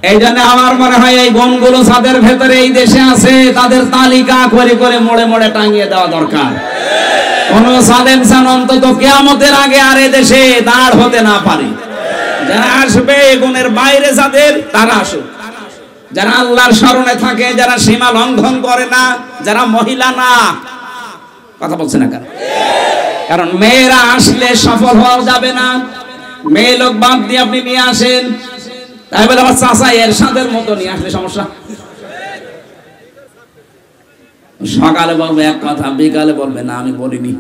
এই জন্য আমার মনে হয় এই গুণগুলো যাদের ভেতরে এই দেশে আছে তাদের তালিকা করে করে মোড়ে মোড়ে টাঙিয়ে দেওয়া দরকার। কোন সালেম সান অন্তত কিয়ামতের আগে আর এ দেশে দাঁড় হতে না পারে। যারা আসবে গুণের বাইরে যাদের, তারা আসুক। যারা আল্লাহর শরণে থাকে, যারা সীমা লঙ্ঘন করে না, যারা মহিলা না, কথা বলছে না কেন? কারণ মেয়েরা আসলে সফল হওয়া যাবে না। মেয়ে লোক বাদ দিয়ে আপনি নিয়ে আসেন, তাই বলে আমার চাচা এরশাদের মতো নিয়ে আসলে সমস্যা। সকালে বলবে এক কথা, বিকালে বলবে না আমি বলিনি।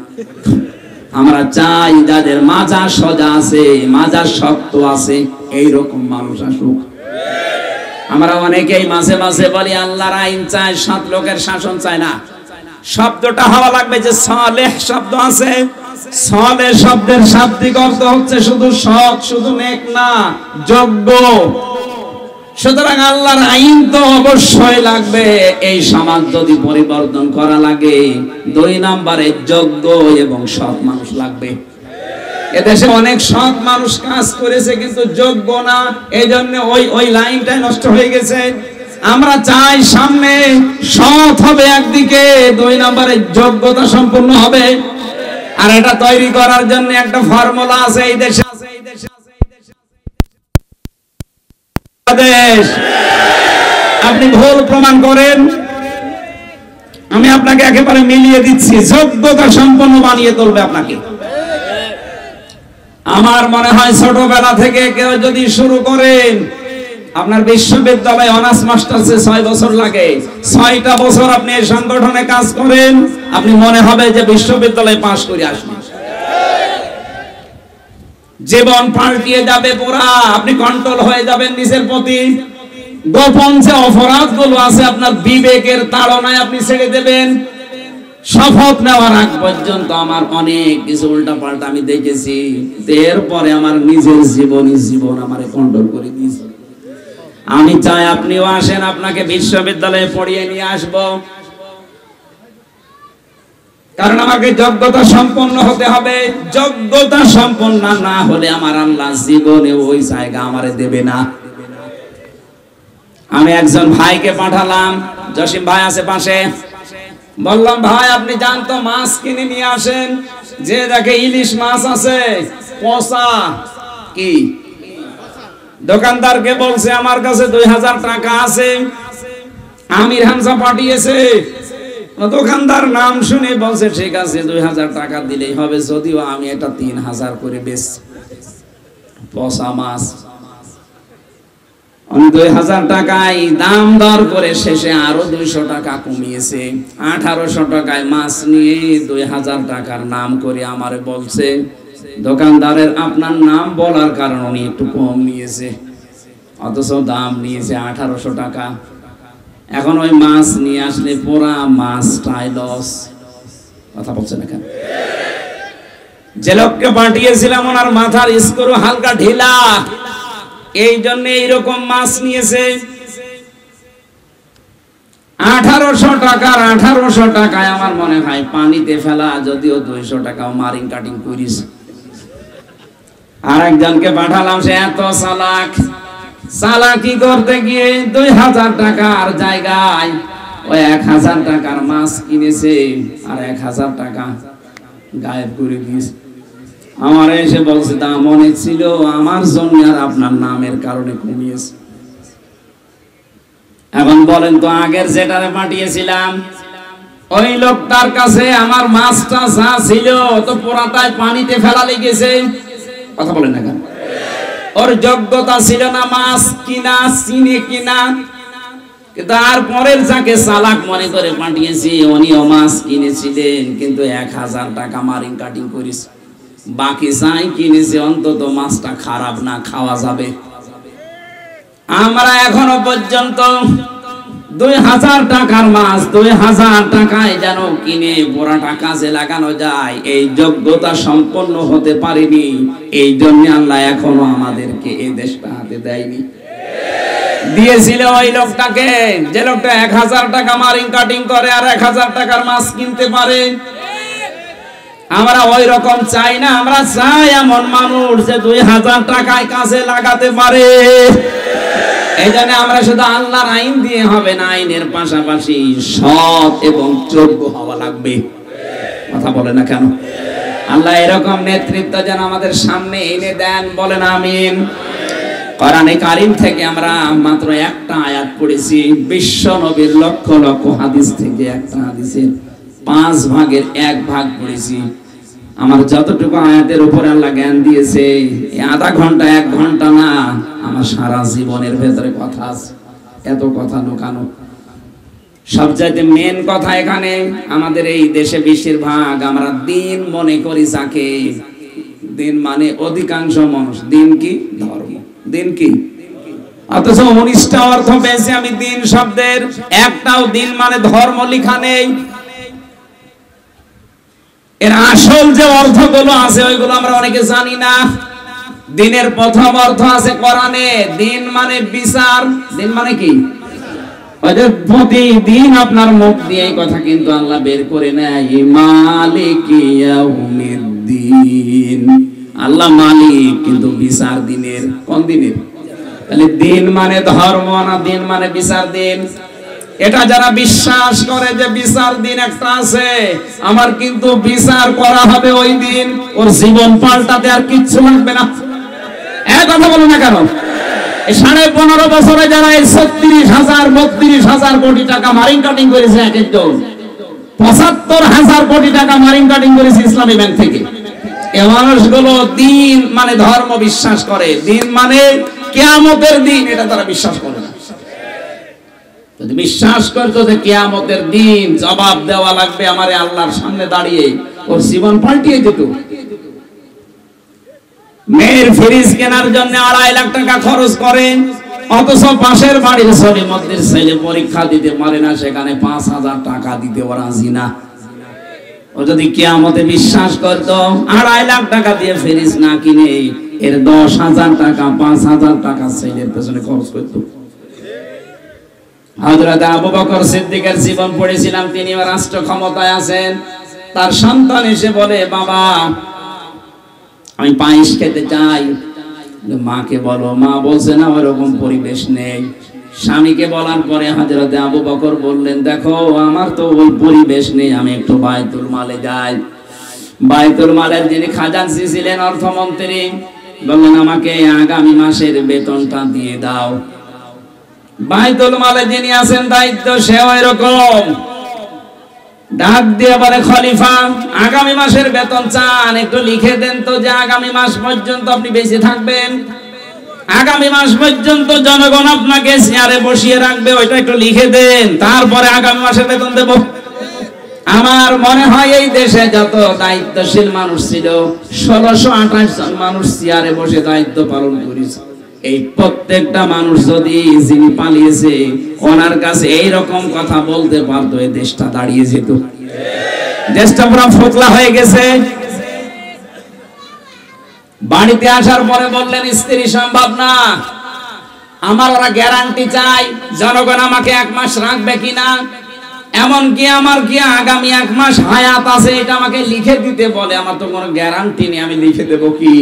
আমরা চাই যাদের মাজার সোজা আছে, মাজার শক্ত আছে, এইরকম মানুষ আসুক। আমরা অনেকেই মাঝে মাঝে বলি আল্লাহর আইন চাই, 7 লোকের শাসন চাই না। শব্দটা হওয়া লাগবে যে সালেহ শব্দ আছে। সালেহ শব্দের শাব্দিক অর্থ হচ্ছে শুধু সৎ, শুধু নেক না, যোগ্য। সুতরাং আল্লাহর আইন তো অবশ্যই লাগবে। এই সমাজ যদি পরিবর্তন করা লাগে, 2 নম্বরে যোগ্য এবং সৎ মানুষ লাগবে। এদেশে অনেক সৎ মানুষ কাজ করেছে কিন্তু যোগ্য না, এই জন্য ওই লাইনটাই নষ্ট হয়ে গেছে। আমরা চাই সামনে সৎ হবে একদিকে, 2 নম্বরে যোগ্যতা সম্পূর্ণ হবে। আর এটা তৈরি করার জন্য একটা ফর্মুলা আছে এই দেশে। আপনি ভুল প্রমাণ করেন, আমি আপনাকে একেবারে মিলিয়ে দিচ্ছি, যোগ্যতা সম্পন্ন বানিয়ে তুলবে আপনাকে। আমার মনে হয় ছোটবেলা থেকে কেউ যদি শুরু করেন, আপনার বিশ্ববিদ্যালয়ে অনার্স মাস্টার্সে 6 বছর লাগে, 6টা বছর আপনি এই সংগঠনে কাজ করেন, আপনি মনে হবে যে বিশ্ববিদ্যালয়ে পাশ করে আসবেন। জীবন পাল্টিয়ে যাবে পুরা, আপনি কন্ট্রোল হয়ে যাবেন নিজের প্রতি। গোপন যে অপরাধগুলো আছে আপনার বিবেকের তাড়নায় আপনি ছেড়ে দেবেন। শপথ নেওয়ার আগ পর্যন্ত আমার অনেক কিছু উল্টা পাল্টা আমি দেখেছি, এরপরে আমার নিজের জীবন আমারে কন্ট্রোল করে দিয়েছে। আমি চাই আপনিও আসেন, আপনাকে বিশ্ববিদ্যালয়ে পড়িয়ে নিয়ে আসব। কারণ আমাকে যোগ্যতা সম্পন্ন হতে হবে। যোগ্যতা সম্পন্ন না হলে আমার আল্লাহ জীবনে ওই জায়গা আমারে দেবে না। আমি একজন ভাইকে পাঠালাম, জসিম ভাই আছে পাশে, বললাম ভাই আপনি যান তো মাছ কিনে নিয়ে আসেন। যে দেখে ইলিশ মাছ আছে পচা, কি দোকানদারকে বলছে আমার কাছে 2000 টাকা আছে, আমির হামজা পাঠিয়েছে। দোকানদার নাম শুনে বলছে ঠিক আছে 2000 টাকা দিলেই হবে, যদিও আমি এটা 3000 করে বেচছি। পচা মাছ 2000 টাকায় দাম দর করে শেষে আরো 200 টাকা কমিয়েছে। 1800 টাকায় মাছ নিয়ে 2000 টাকার নাম করে আমারে বলছে দোকানদারের আপনার নাম বলার কারণে উনি একটু কম নিয়েছে, অথচ দাম নিয়েছে 1800 টাকা। এখন ওই মাছ নিয়ে আসলে পুরা মাছটাই লস। কথা বলছে না কেন? যে লোককে পাঠিয়েছিলাম ওনার মাথার স্ক্রু হালকা ঢিলা, এই জন্য এইরকম মাছ নিয়েছে। 1800 টাকার 1800 টাকায় আমার মনে হয় পানিতে ফেলা, যদিও 200 টাকাও মারিং কাটিং করিস। আর একজনকে পাঠালাম, সে এত চালাকি করতে গিয়ে 2000 টাকার জায়গায় ওই 1000 টাকার মাছ কিনেছে আর 1000 টাকা গায়েব করে দিয়েছে। আমার এসে বলছে দাম অনেক ছিল, আমার জন্য আর আপনার নামের কারণে কমিয়েছে। এখন বলেন তো আগের যেটারে পাঠিয়েছিলাম ওই লোকটার কাছে আমার মাছটা যা ছিল তো পুরাটাই পানিতে ফেলা লেগেছে। কথা বলেন না কেন? ওর যোগ্যতা ছিল না মাছ কিনা, চিনি কিনা, কিন্তু আর পরের যাকে চালাক মনে করে পাঠিয়েছি উনিও মাছ কিনেছিলেন, কিন্তু 1000 টাকা মারিং কাটিং করেছে। বাকি যাই কিনেছে অন্তত মাছটা খারাপ না, খাওয়া যাবে। আমরা এখনো পর্যন্ত 2000 টাকার মাছ 2000 টাকায় যেন কিনে পুরাটা কাজে লাগানো যায়, এই যোগ্যতা সম্পন্ন হতে পারিনি। এই জন্য আল্লাহ এখনো আমাদেরকে এই দেশটা হাতে দেয়নি। দিয়েছিল ওই লোকটাকে, যে লোকটা 1000 টাকা মারিং কাটিং করে আর 1000 টাকার মাছ কিনতে পারে। আমরা ওই রকম চাই না, আমরা চাই এমন মানুষ যে 2000 টাকায় কাজে লাগাতে পারে। এই জন্য আমরা শুধু আল্লাহর আইন দিয়ে হবে না, আইনের পাশাপাশি সৎ এবং যোগ্য হওয়া লাগবে। কথা বলে না কেন? আল্লাহ এরকম নেতৃত্ব যেন আমাদের সামনে এনে দেন, বলেন আমিন। কোরআনে কারীম থেকে আমরা মাত্র একটা আয়াত পড়েছি, বিশ্ব নবীর লক্ষ লক্ষ হাদিস থেকে একটা হাদিসের 5 ভাগের 1 ভাগ পড়েছি। আমার যতটুকু আয়াতের উপরে আল্লাহ জ্ঞান দিয়েছে, আধা ঘন্টা 1 ঘন্টা না, আমার সারা জীবনের ভেতরে কথা আছে, এত কথা লুকানো। সবচাইতে মেন কথা এখানে আমাদের এই দেশে বেশিরভাগ আমরা দিন মনে করি যাকে, দিন মানে অধিকাংশ মানুষ দিন কি ধর্ম, দিন কি, অথচ 19টা অর্থ পেয়েছি আমি দিন শব্দের, একটাও দিন মানে ধর্ম লেখা নেই। এর আসল যে অর্থগুলো আছে ওইগুলো আমরা অনেকে জানি না। দিনের প্রথম অর্থ আছে কোরআনে, দিন মানে বিচার। দিন মানে কি? প্রতিদিন আপনার মুখ দিয়ে এই কথা কিন্তু আল্লাহ বের করে নেয়, মালিক ইয়াউমিদ্দিন। আল্লাহ মালিক, কিন্তু বিচার দিনের। কোন দিনের? তাহলে দিন মানে ধর্ম না, দিন মানে বিচার দিন। এটা যারা বিশ্বাস করে যে বিচার দিন একটা আছে, আমার কিন্তু বিচার করা হবে ওই দিন, ওর জীবন পাল্টাতে আর কিচ্ছু লাগবে না। এক কথা বলো না কেন? 15.5 বছরে যারা 36,000 32,000 কোটি টাকা মারিং কাটিং করেছে, এক একজন 75,000 কোটি টাকা মারিং কাটিং করেছে ইসলামী ব্যাংক থেকে। এই মানুষগুলো দিন মানে ধর্ম বিশ্বাস করে, দিন মানে কিয়ামতের দিন, এটা তারা বিশ্বাস করে না। যদি বিশ্বাস করতো যে কিয়ামতের দিন জবাব দেওয়া লাগবে আমারে আল্লাহর সামনে দাঁড়িয়ে, ওর জীবন পাল্টিয়ে যেত। মেয়ের ফ্রিজ কেনার জন্য 2.5 লাখ টাকা খরচ করেন, অথচ পাশের বাড়ির সলিমদ্দির ছেলে পরীক্ষা দিতে পারে না, সেখানে 5,000 টাকা দিতে রাজি না। ও যদি কিয়ামতে বিশ্বাস করতো, 2.5 লাখ টাকা দিয়ে ফ্রিজ না কিনে এর 10,000 টাকা 5,000 টাকা ছেলের পেছনে খরচ করতো। হযরত আবু বকর সিদ্দিকের জীবন পড়েছিলাম, তিনি রাষ্ট্র ক্ষমতায় আছেন। তার সন্তান এসে বলে, বাবা আমি পায়েস খেতে চাই। মাকে বলো, মা বলছে না ওরকম পরিবেশ নেই। স্বামীকে বলার পরে হযরত আবু বকর বললেন, দেখো আমার তো ওই পরিবেশ নেই, আমি একটু বাইতুল মালে যাই। বাইতুল মালের যিনি খাজানচি ছিলেন, অর্থমন্ত্রী, বললেন আমাকে আগামী মাসের বেতনটা দিয়ে দাও। বাইতুল মালে যিনি আছেন দায়িত্ব, সেও এরকম ডাক দিয়ে বলে, খলিফা আগামী মাসের বেতন চান, একটু লিখে দেন তো যে আগামী মাস পর্যন্ত আপনি বেঁচে থাকবেন, আগামী মাস পর্যন্ত জনগণ আপনাকে চেয়ারে বসিয়ে রাখবে, ওইটা একটু লিখে দেন, তারপরে আগামী মাসের বেতন দেব। আমার মনে হয় এই দেশে যত দায়িত্বশীল মানুষ ছিল, 1628 জন মানুষ চেয়ারে বসে দায়িত্ব পালন করেছে। এই প্রত্যেকটা মানুষ যদি যিনি পালিয়েছে ওনার কাছে এইরকম কথা বলতে পারতো, এই দেশটা দাঁড়িয়ে যেত। দেশটা পুরো ফোকলা হয়ে গেছে। বাড়িতে আসার পরে বললেন, স্ত্রী সম্ভব না, আমার ওরা গ্যারান্টি চাই জনগণ আমাকে 1 মাস রাখবে কিনা, এমন কি আমার কি আগামী 1 মাস হায়াত আছে এটা আমাকে লিখে দিতে বলে, আমার তো কোনো গ্যারান্টি নেই, আমি লিখে দেব কি?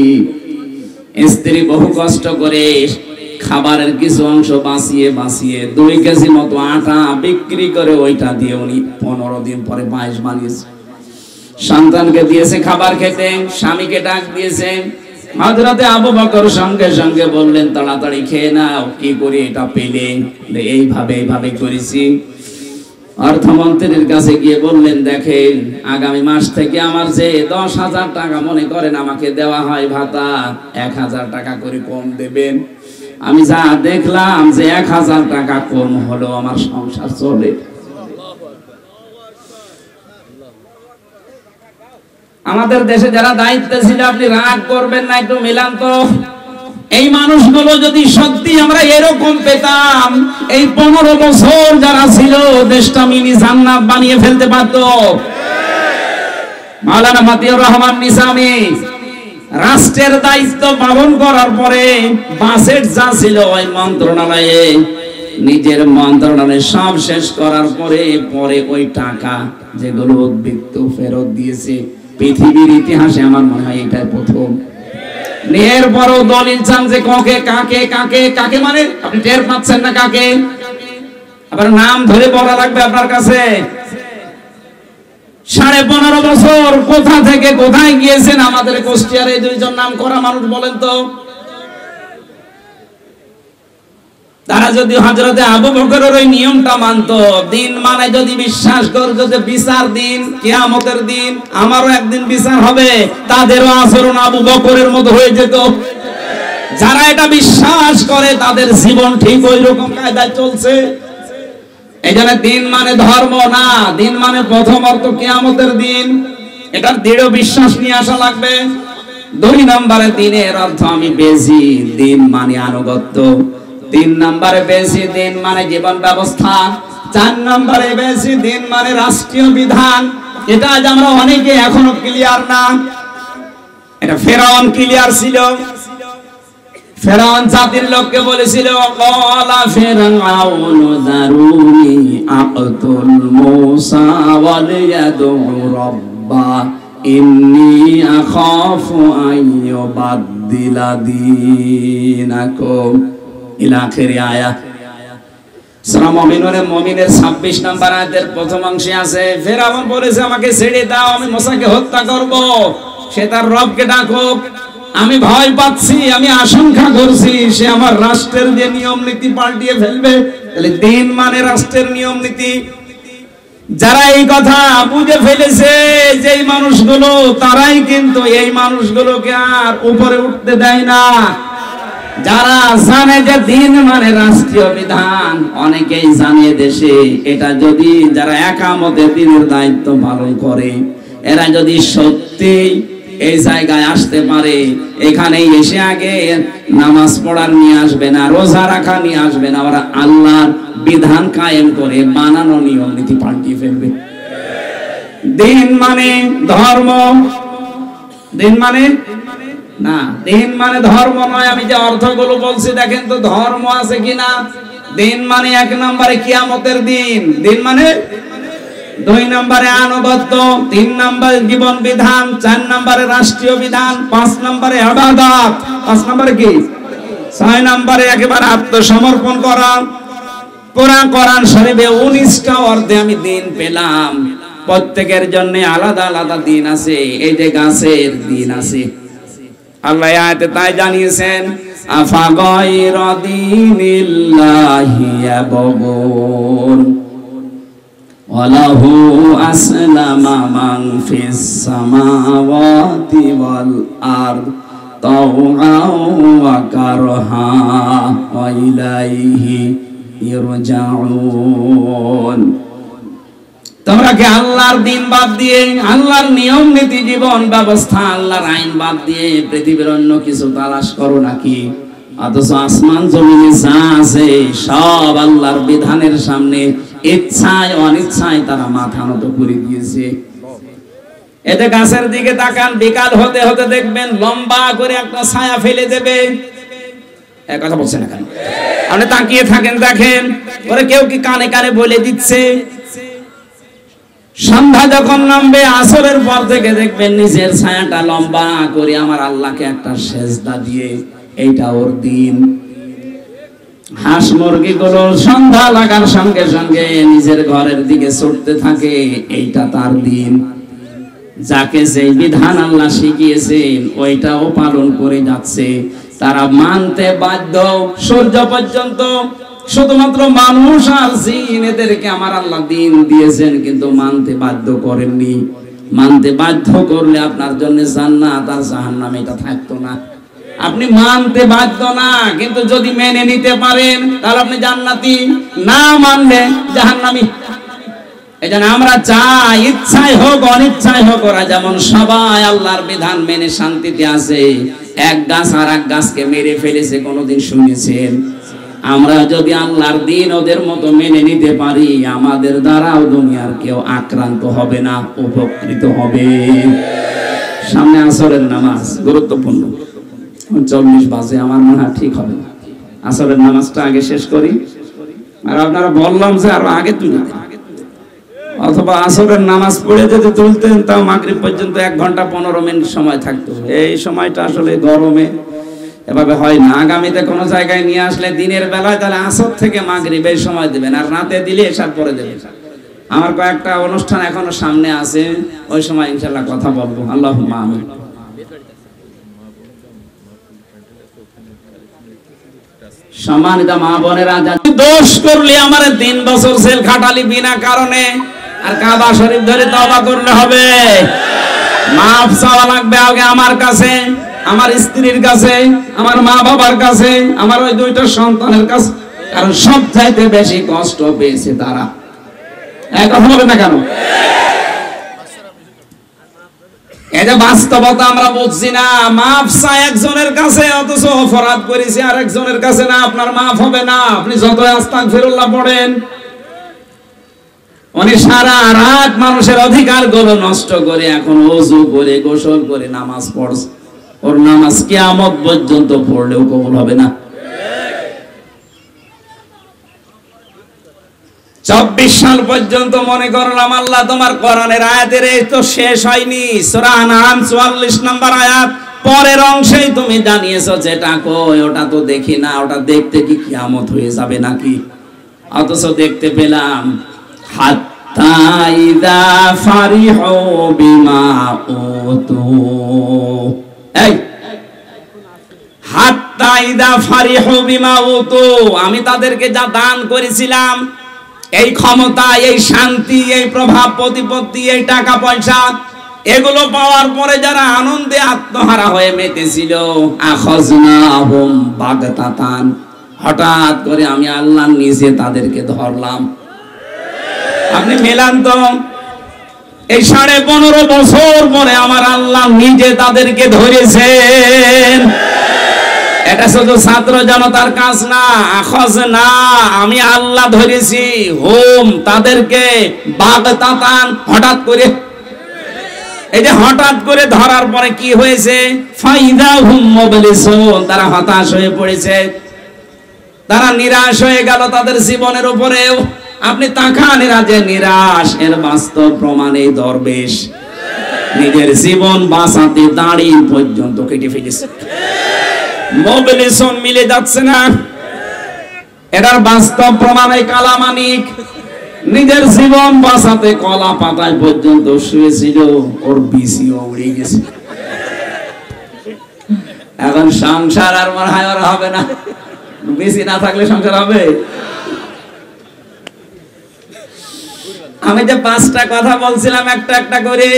স্ত্রী বহু কষ্ট করে খাবারের কিছু অংশ বাঁচিয়ে 2 কেজি মতো আটা বিক্রি করে ওইটা দিয়ে উনি 15 দিন পরে পায়েস বানিয়েছে। সন্তানকে দিয়েছে খাবার খেতে, স্বামীকে ডাক দিয়েছে। হযরতে আবু বকর সঙ্গে সঙ্গে বললেন, তাড়াতাড়ি খেয়ে নাও। কি করে এটা পেলে? এইভাবে করেছি। অর্থমন্ত্রীর কাছে গিয়ে বললেন, দেখেন আগামী মাস থেকে আমার যে 10,000 টাকা মনে করেন আমাকে দেওয়া হয় ভাতা, 1,000 টাকা করে কম দেবেন। আমি যা দেখলাম যে 1,000 টাকা কম হলো আমার সংসার চলে। আমাদের দেশে যারা দায়িত্বে ছিল, আপনি রাগ করবেন না, একটু মিলান তো। এই মানুষগুলো যদি সত্যি আমরা এরকম পেতাম, এই 15 বছর যারা ছিল দেশটা মিনি জান্নাত বানিয়ে ফেলতে পারত। মাওলানা মতিউর রহমান নিজামী রাষ্ট্রের দায়িত্ব পালন করার পরে বাজেট যা ছিল ওই মন্ত্রণালয়ে, নিজের মন্ত্রণালয়ে সব শেষ করার পরে ওই টাকা যেগুলো উদ্বৃত্ত ফেরত দিয়েছে পৃথিবীর ইতিহাসে আমার মনে হয় এটাই প্রথম। এরপরও দলিল চান যে কাকে কাকে কাকে কাকে, মানে আপনি টের পাচ্ছেন না কাকে? আবার নাম ধরে বলা লাগবে আপনার কাছে। 15.5 বছর কোথা থেকে কোথায় গিয়েছেন আমাদের কুষ্টিয়ার এই দুইজন নাম করা মানুষ, বলেন তো? তারা যদি হযরতে আবু বকরের ওই নিয়মটা মানতো, দিন মানে যদি বিশ্বাস করতো যে বিচার দিন, কিয়ামতের দিন আমারও একদিন বিচার হবে, তাদেরও আচরণ আবু বকরের মতো হয়ে যেত। যারা এটা বিশ্বাস করে তাদের জীবন ঠিক ওই রকম কায়দায় চলছে। এই জন্য দিন মানে ধর্ম না, দিন মানে প্রথম অর্থ কিয়ামতের দিন, এটার দৃঢ় বিশ্বাস নিয়ে আসা লাগবে। 2 নম্বরে দিনের অর্থ আমি বেশি, দিন মানে আনুগত্য। 3 নম্বরে বেশি, দিন মানে জীবন ব্যবস্থা। 4 নম্বরে বেশি, দিন মানে রাষ্ট্রীয় বিধান। এটা আজ আমরা অনেকে এখনো ক্লিয়ার না। এটা ফেরাউন ক্লিয়ার ছিল। ফেরাউন জাতির লোককে বলেছিল, ক্বালা ফিরআউনু যারুনি আকতুল মূসা ওয়ালিয়াদউ রাব্বা ইন্নী আখাফু আইয়ুবাদদিলা দীনাকুম ইলা আখির আয়াত। সূরা মুমিনের 26 নম্বর আয়াতের প্রথম অংশে আছে, ফেরাউন বলেছে আমাকে ছেড়ে দাও, আমি মূসাকে হত্যা করব। সে তার রবকে ডাকুক, আমি ভয় পাচ্ছি, আমি আশঙ্কা করছি সে আমার রাষ্ট্রের যে নিয়ম নীতি পাল্টিয়ে ফেলবে। তাহলে দিন মানে রাষ্ট্রের নিয়ম নীতি। যারা এই কথা বুঝে ফেলেছে যেই মানুষগুলো, তারাই কিন্তু এই মানুষগুলোকে আর উপরে উঠতে দেয় না। যারা জানে যে দিন মানে রাষ্ট্রীয় বিধান, অনেকেই জানিয়ে দেশে এটা যদি যারা একামতে দিনের দায়িত্ব পালন করে, এরা যদি সত্যি এই জায়গায় আসতে পারে, এখানেই এসে আগে নামাজ পড়ার নিয়ে আসবে না, রোজা রাখা নিয়ে আসবে না, ওরা আল্লাহর বিধান কায়েম করে বানানো নিয়ম নীতি পাল্টিয়ে ফেলবে। দিন মানে ধর্ম, দিন মানে না, দিন মানে ধর্ম নয়। আমি যে অর্থগুলো বলছি দেখেন তো ধর্ম আছে কিনা। দিন মানে 1 নম্বরে কিয়ামতের দিন, দিন মানে 2 নম্বরে আনুগত্য, 3 নম্বরে জীবন বিধান, 4 নম্বরে রাষ্ট্রীয় বিধান, 5 নম্বরে ইবাদত, 5 নম্বরে কি, 6 নম্বরে একেবারে আত্মসমর্পণ করা। পুরা কোরআন শরীফে 19টা অর্থে আমি দিন পেলাম। প্রত্যেকের জন্য আলাদা আলাদা দিন আছে। এই যে গাছের দিন আছে, আল্লাহ আয়াতে তাই জানিয়েছেন, আফা গায়রা দীনিল্লাহি ইয়াবগুন ওয়ালাহু আসলামা মান ফিস সামাওয়াতি ওয়াল আরদ তাওআন ওয়া কারহা ওয়া ইলাইহি ইরজাউন। তোমরা কি আল্লাহর দিন বাদ দিয়ে, আল্লাহর নিয়ম নীতি জীবন ব্যবস্থা, আল্লাহর আইন বাদ দিয়ে পৃথিবীর অন্য কিছু তালাশ করো নাকি? অথচ আসমান জমিনে যা আছে সব আল্লাহর বিধানের সামনে ইচ্ছায় অনিচ্ছায় তারা মাথা নত করে দিয়েছে। এতে গাছের দিকে তাকান, বিকাল হতে হতে দেখবেন লম্বা করে একটা ছায়া ফেলে দেবে। এক কথা বলছেন না কেন? আপনি তাকিয়ে থাকেন, দেখেন ওরা কেউ কি কানে কানে বলে দিচ্ছে। সন্ধ্যা যখন নামবে, আসরের পর থেকে দেখবেন নিজের ছায়াটা লম্বা করে আমার আল্লাহকে একটা সেজদা দিয়ে, এইটা ওর দিন। হাঁস মুরগি গুলো সন্ধ্যা লাগার সঙ্গে সঙ্গে নিজের ঘরের দিকে ছুটতে থাকে, এইটা তার দিন। যাকে যেই বিধান আল্লাহ শিখিয়েছেন ওইটাও পালন করে যাচ্ছে, তারা মানতে বাধ্য। সূর্য পর্যন্ত শুধুমাত্র মানুষ আর জিন, এদেরকে আমার আল্লাহ দিন দিয়েছেন কিন্তু মানতে বাধ্য করেননি। মানতে বাধ্য করলে আপনার জন্য জান্নাত আর জাহান্নাম এটা থাকতো না। আপনি মানতে বাধ্য না, কিন্তু যদি মেনে নিতে পারেন তাহলে আপনি জান্নাতি, না মানলে জাহান্নামী। এজন্য আমরা চাই ইচ্ছায় হোক অনিচ্ছায় হোক, ওরা যেমন সবাই আল্লাহর বিধান মেনে শান্তিতে আছে, এক গাছ আর এক গাছকে মেরে ফেলেছে কোনোদিন শুনেছেন? আমরা যদি আল্লাহর দিন ওদের মতো মেনে নিতে পারি, আমাদের দ্বারাও দুনিয়ার কেউ আক্রান্ত হবে না, উপকৃত হবে। সামনে আসরের নামাজ গুরুত্বপূর্ণ, 40 বাজে, আমার মনে হয় ঠিক হবে না। আসরের নামাজটা আগে শেষ করি। আর আপনারা বললাম যে আরো আগে তুলে দেন, অথবা আসরের নামাজ পড়ে যদি তুলতেন তাও মাগরিব পর্যন্ত 1 ঘন্টা 15 মিনিট সময় থাকতো। এই সময়টা আসলে গরমে এভাবে হয় না। আগামীতে কোনো জায়গায় নিয়ে আসলে দিনের বেলায় তাহলে আসর থেকে মাগরিব এই সময় দেবেন, আর রাতে দিলে এশার পরে দেবেন। আমার কয়েকটা অনুষ্ঠান এখনো সামনে আছে, ওই সময় ইনশাআল্লাহ কথা বলবো। আল্লাহুম্মা আমিন। সম্মানিত মা বোনেরা, দোষ করলে আমার 3 বছর জেল খাটালি বিনা কারণে, আর কাবা শরীফ ধরে তওবা করলে হবে। মাফ চাওয়া লাগবে আগে আমার কাছে, আমার স্ত্রীর কাছে, আমার মা বাবার কাছে, আমার ওই 2টা সন্তানের কাছে, কারণ সব চাইতে বেশি কষ্ট পেয়েছে তারা। এখন হবে না কেন? এই যে বাস্তবতা আমরা বুঝছি না। মাফ চাই একজনের কাছে, অথচ অপরাধ করেছি আর একজনের কাছে না, আপনার মাফ হবে না। আপনি যত আস্তাগফিরুল্লাহ পড়েন, উনি সারা রাত মানুষের অধিকার গুলো নষ্ট করে এখন ওযু করে গোসল করে নামাজ পড়ছে। ওর নামাজ কিয়ামত পর্যন্ত পড়লেও কবুল হবে না। 24 সাল পর্যন্ত মনে করলাম আল্লাহ তোমার কোরআনের আয়াতের এই তো শেষ হয়নি। সূরা আনআম 44 নম্বর আয়াত পরের অংশেই তুমি জানিয়েছো যেটা কই ওটা তো দেখি না, ওটা দেখতে কি কিয়ামত হয়ে যাবে নাকি? অথচ দেখতে পেলাম হাত্তা ইযা ফারিহু বিমা উতু, এই হাত্তা ইযা ফারিহু বিমা উতু, আমি তাদেরকে যা দান করেছিলাম, এই ক্ষমতা, এই শান্তি, এই প্রভাব প্রতিপত্তি, এই টাকা পয়সা, এগুলো পাওয়ার পরে যারা আনন্দে আত্মহারা হয়ে মেতেছিল, আখাযনাহুম বাগতাতান, হঠাৎ করে আমি আল্লাহ নিজে তাদেরকে ধরলাম। আপনি মেলান তো, এই 15.5 বছর পরে আমার আল্লাহ নিজে তাদেরকে ধরেছেন। এটা শুধু ছাত্র জনতার কাজ না, আখজ না, আমি আল্লাহ ধরেছি হোম তাদেরকে বাগতাতান, হঠাৎ করে। এই যে হঠাৎ করে ধরার পরে কি হয়েছে? ফাইদা হুম মুবলিসুন, তারা হতাশ হয়ে পড়েছে, তারা নিরাশ হয়ে গেল তাদের জীবনের উপরেও। আপনি তাকান, এরা যে নিরাশ, এর বাস্তব প্রমাণ এই দরবেশ নিজের জীবন বাঁচাতে দাড়ি পর্যন্ত কেটে ফেলেছে। মোবিলিসন মিলে যাচ্ছে না, এটার বাস্তব প্রমাণ এই কালামানিক নিজের জীবন বাঁচাতে কলা পাতায় পর্যন্ত শুয়েছিল, ওর বিসিও উড়ে গেছে। এখন সংসার আর মনে হয় ওর হবে না, বিসি না থাকলে সংসার হবে? আমি যে 5টা কথা বলছিলাম একটা একটা করে,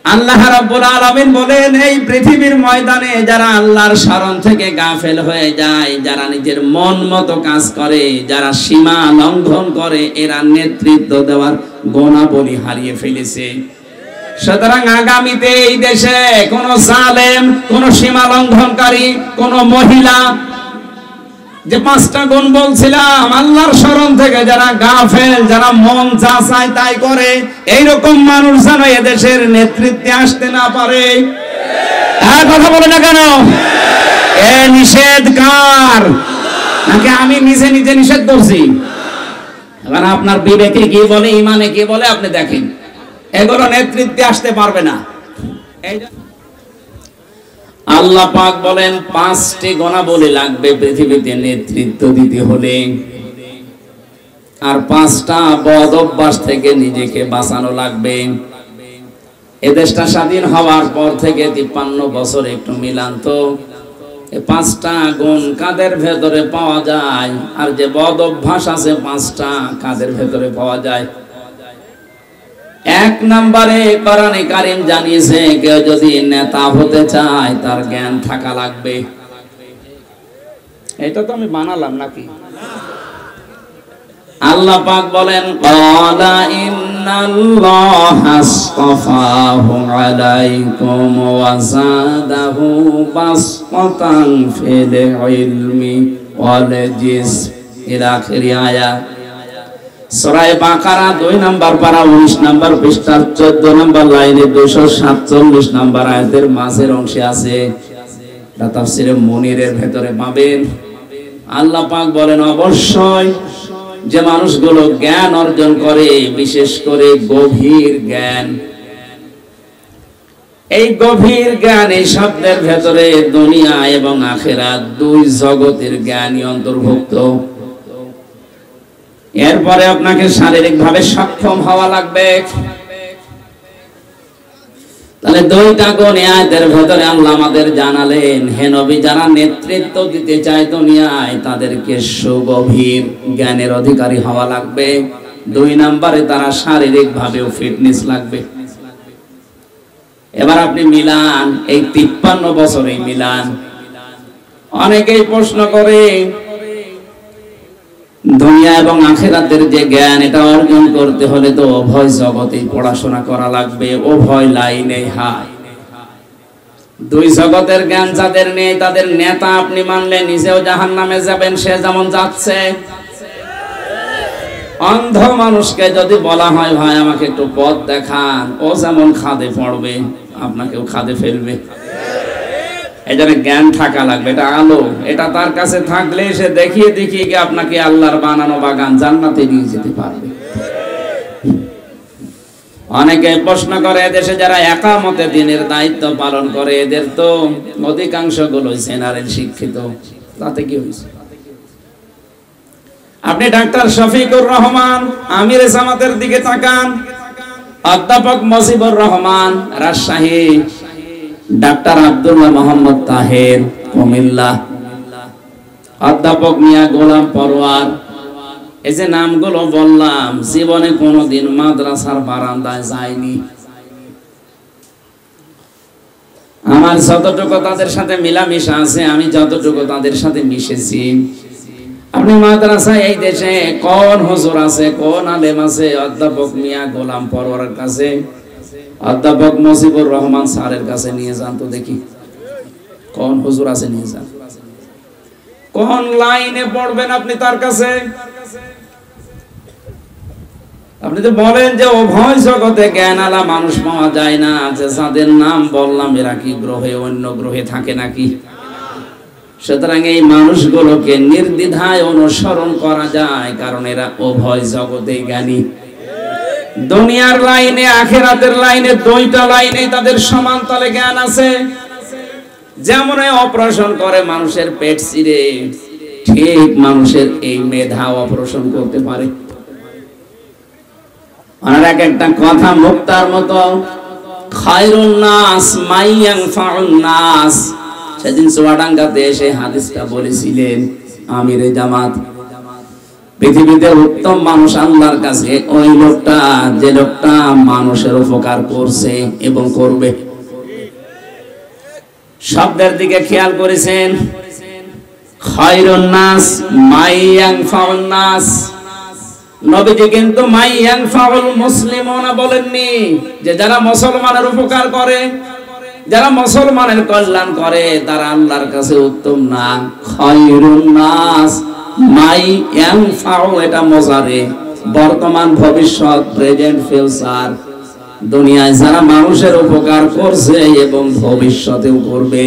আল্লাহ রাব্বুল আলামিন বলেন এই পৃথিবীর ময়দানে যারা আল্লাহর শরণ থেকে গাফেল হয়ে যায়, যারা নিজের মন মতো কাজ করে, যারা সীমা লঙ্ঘন করে, এরা নেতৃত্ব দেওয়ার গুণাবলী হারিয়ে ফেলেছে। সুতরাং আগামীতে এই দেশে কোন জালেম, কোন সীমা লঙ্ঘনকারী, কোন মহিলা, যে 5টা গুণ বলছিলাম, আল্লাহর শরণ থেকে যারা গাফেল, যারা মন যা চায় তাই করে, এইরকম মানুষ যেন এদেশের নেতৃত্বে আসতে না পারে। কথা বলে না কেন? এ নিষেধ কার? নাকি আমি নিজে নিজে নিষেধ করছি? এবার আপনার বিবেকে কি বলে, ইমানে কি বলে আপনি দেখেন। এগুলো নেতৃত্বে আসতে পারবে না। আল্লাহ পাক বলেন 5টি গুণাবলী লাগবে পৃথিবীতে নেতৃত্ব দিতে হলে, আর 5টা বদ অভ্যাস থেকে নিজেকে বাঁচানো লাগবে। এ দেশটা স্বাধীন হওয়ার পর থেকে 53 বছর, একটু মিলান তো, এই 5টা গুণ কাদের ভেতরে পাওয়া যায়, আর যে বদ অভ্যাস আছে 5টা কাদের ভেতরে পাওয়া যায়? 1 নম্বরে কোরআনে কারীম জানিয়েছে, কেউ যদি নেতা হতে চায় তার জ্ঞান থাকা লাগবে। এটা তো আমি বানালাম নাকি? আল্লাহ পাক বলেন ক্বালা ইন্নাল্লাহা আসতাফাহু আলাইকুম ওয়া যাদাহু বাসতান ফিল ইলমি ওয়াল জিসম ইলা আখির আয়াত। সূরা বাকারা 2 নম্বর পারা 19 নম্বর পৃষ্ঠার 14 নম্বর লাইনে 247 নম্বর আয়াতের মাঝের অংশে আছে। এটা তাফসীরে মুনিরের ভেতরে পাবেন। আল্লাহ পাক বলেন অবশ্যই যে মানুষগুলো জ্ঞান অর্জন করে, বিশেষ করে গভীর জ্ঞান, এই গভীর জ্ঞান, এই শব্দের ভেতরে দুনিয়া এবং আখিরাত দুই জগতের জ্ঞানই অন্তর্ভুক্ত। এরপরে আপনাকে শারীরিকভাবে সক্ষম হওয়া লাগবে। তাহলে দুইটা গুণ আয়াতের ভেতরে আল্লাহ আমাদের জানালেন, হে নবী, যারা নেতৃত্ব দিতে চায় দুনিয়ায় তাদেরকে সুগভীর জ্ঞানের অধিকারী হওয়া লাগবে। দুই নম্বরে তারা শারীরিকভাবেও ফিটনেস লাগবে। এবার আপনি মিলান, এই 53 বছরে মিলান। অনেকেই প্রশ্ন করে দুনিয়া এবং আখিরাতের যে জ্ঞান, এটা অর্জন করতে হলে তো উভয় জগতে পড়াশোনা করা লাগবে, উভয় লাইনে। হায়, দুই জগতের জ্ঞান যাদের নেই তাদের নেতা আপনি মানলে নিজেও জাহান্নামে যাবেন, সে যেমন যাচ্ছে। অন্ধ মানুষকে যদি বলা হয় ভাই আমাকে একটু পথ দেখান, ও যেমন খাদে পড়বে আপনাকেও খাদে ফেলবে। এই জন্য জ্ঞান থাকা লাগবে, এটা আলো। এটা তার কাছে থাকলে সে দেখিয়ে দেখিয়ে গিয়ে আপনাকে আল্লাহর বানানো বাগান জান্নাতে নিয়ে যেতে পারবে। অনেকে প্রশ্ন করে দেশে যারা একামতে দিনের দায়িত্ব পালন করে এদের তো অধিকাংশ গুলো জেনারেল শিক্ষিত, তাতে কি হয়েছে? আপনি ডাক্তার শফিকুর রহমান আমির জামাতের দিকে তাকান, অধ্যাপক মুজিবুর রহমান রাজশাহী, ডাক্তার আব্দুল্লাহ মোহাম্মদ তাহের কুমিল্লা, অধ্যাপক মিয়া গোলাম পরোয়ার, এই যে নামগুলো বললাম, জীবনে কোনোদিন মাদ্রাসার বারান্দায় যায়নি। আমার যতটুকু তাদের সাথে মিলামিশা আছে, আমি যতটুকু তাদের সাথে মিশেছি, আপনি মাদ্রাসায় এই দেশে কোন হুজুর আছে, কোন আলেম আছে অধ্যাপক মিয়া গোলাম পরোয়ারের কাছে, অধ্যাপক মুজিবুর রহমান স্যারের কাছে নিয়ে যান তো দেখি, কোন হুজুর আছে নিয়ে যান। কোন লাইনে পড়বেন আপনি তার কাছে? আপনি তো বলেন যে উভয় জগতে জ্ঞান আলা মানুষ পাওয়া যায় না, যে যাদের নাম বললাম এরা কি গ্রহে অন্য গ্রহে থাকে নাকি? সুতরাং এই মানুষগুলোকে নির্দ্বিধায় অনুসরণ করা যায়, কারণ এরা উভয় জগতে জ্ঞানী। দুনিয়ার লাইনে আখিরাতের লাইনে দুইটা লাইনে তাদের সমান তালে জ্ঞান আছে। যেমন অপারেশন করে মানুষের পেট চিরে, ঠিক মানুষের এই মেধা অপারেশন করতে পারে। আর একটা কথা মুক্তার মতো, খায়রুন নাস মাইয়ানফাউন নাস। সেদিন চুয়াডাঙ্গাতে এসে হাদিসটা বলেছিলেন আমিরে জামাত, পৃথিবীতে উত্তম মানুষ আল্লাহর কাছে ওই লোকটা যে লোকটা মানুষের উপকার করছে এবং করবে। শব্দের দিকে খেয়াল করেছেন, খায়রুন নাস মাইয়ানফাউন নাস। নবীজি কিন্তু মাইয়ানফাউল মুসলিমুনা বলেননি, যে যারা মুসলমানের উপকার করে, যারা মুসলমানের কল্যাণ করে তারা আল্লাহর কাছে উত্তম না। খায়রুন নাস মাইয়ানফাউ, এটা মুজারে, বর্তমান ভবিষ্যৎ, প্রেজেন্ট ফিউচার। দুনিয়ায় যারা মানুষের উপকার করছে এবং ভবিষ্যতেও করবে।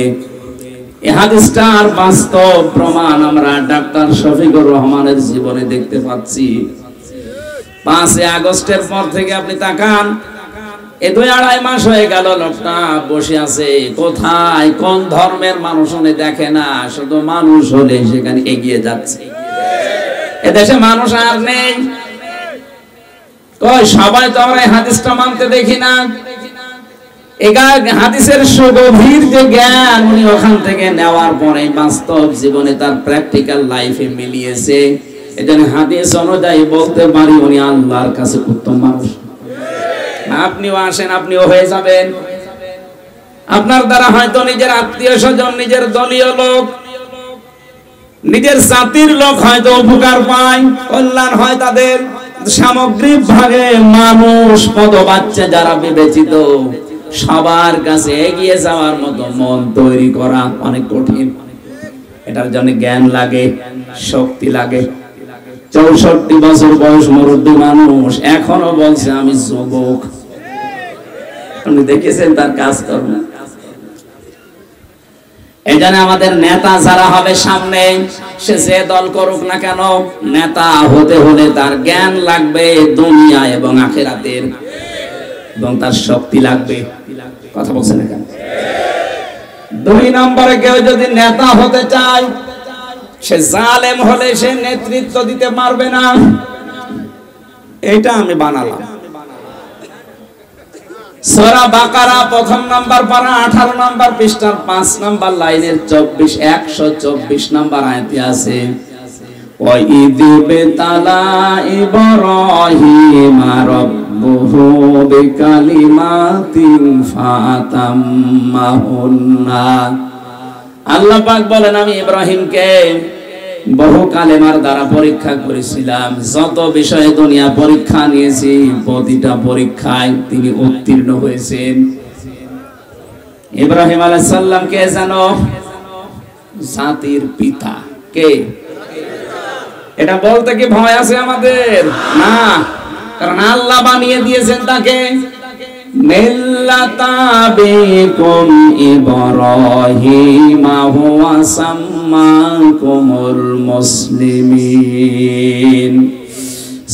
এই হাদিসটার বাস্তব প্রমাণ আমরা ডাক্তার শফিকুর রহমানের জীবনে দেখতে পাচ্ছি। 5 আগস্টের পর থেকে আপনি তাকান, এই 2-2.5 মাস হয়ে গেল লোকটা বসে আছে। কোথায় কোন ধর্মের মানুষ উনি দেখে না, শুধু মানুষ হলে সেখানে এগিয়ে যাচ্ছে। এদেশে মানুষ আর নেই। কই সবাই তো আমরা এই হাদিসটা মানতে দেখি না। হাদিসের সুগভীর যে জ্ঞান উনি ওখান থেকে নেওয়ার পরে বাস্তব জীবনে তার প্র্যাকটিক্যাল লাইফে মিলিয়েছে। এজন্য হাদিস অনুযায়ী বলতে পারি উনি আল্লাহর কাছে উত্তম মানুষ। আপনিও আসেন, আপনিও হয়ে যাবেন। আপনার দ্বারা হয়তো নিজের আত্মীয় স্বজন, নিজের দলীয় লোক, নিজের জাতির লোক হয়তো উপকার পায়, কল্যাণ হয় তাদের। সামগ্রিক ভাবে মানুষ পদবাচ্চা যারা বিবেচিত, সবার কাছে এগিয়ে যাওয়ার মতো মন তৈরি করা অনেক কঠিন। এটার জন্য জ্ঞান লাগে, শক্তি লাগে। 64 বছর বয়স মুরব্বী মানুষ এখনো বলছে আমি যুবক। আপনি দেখেছেন তার কাজকর্ম। এই জন্য আমাদের নেতা যারা হবে সামনে, সে যে দল করুক না কেন, নেতা হতে হলে তার জ্ঞান লাগবে দুনিয়া এবং আখিরাতের, এবং তার শক্তি লাগবে। কথা বলছেন না কেন? 2 নম্বরে কেউ যদি নেতা হতে চায়, সে জালেম হলে সে নেতৃত্ব দিতে পারবে না। এটা আমি বানালাম। সূরা বাকারা 1 নম্বর পারা 18 নম্বর পৃষ্ঠার 5 নম্বর লাইনের 124 নম্বর আয়াতে আছে, ওয়া ইযিবতালা ইব্রাহিমা রাব্বুহু বিকালিমাতিন ফাতাম্মাহুন্না। আল্লাহ পাক বলেন, আমি ইব্রাহিমকে বহু কালেমার দ্বারা পরীক্ষা করেছিলাম। যত বিষয়ে দুনিয়া পরীক্ষা নিয়েছি, প্রতিটা পরীক্ষায় তিনি উত্তীর্ণ হয়েছেন। ইব্রাহিম আলাইহিস সালাম কে জানো? জাতির পিতা। কে? এটা বলতে কি ভয় আছে আমাদের? না, কারণ আল্লাহ বানিয়ে দিয়েছেন তাকে। মিল্লাতা বিকুম ইব্রাহিমা হুয়া সাম্মাকুমুল মুসলিমিন।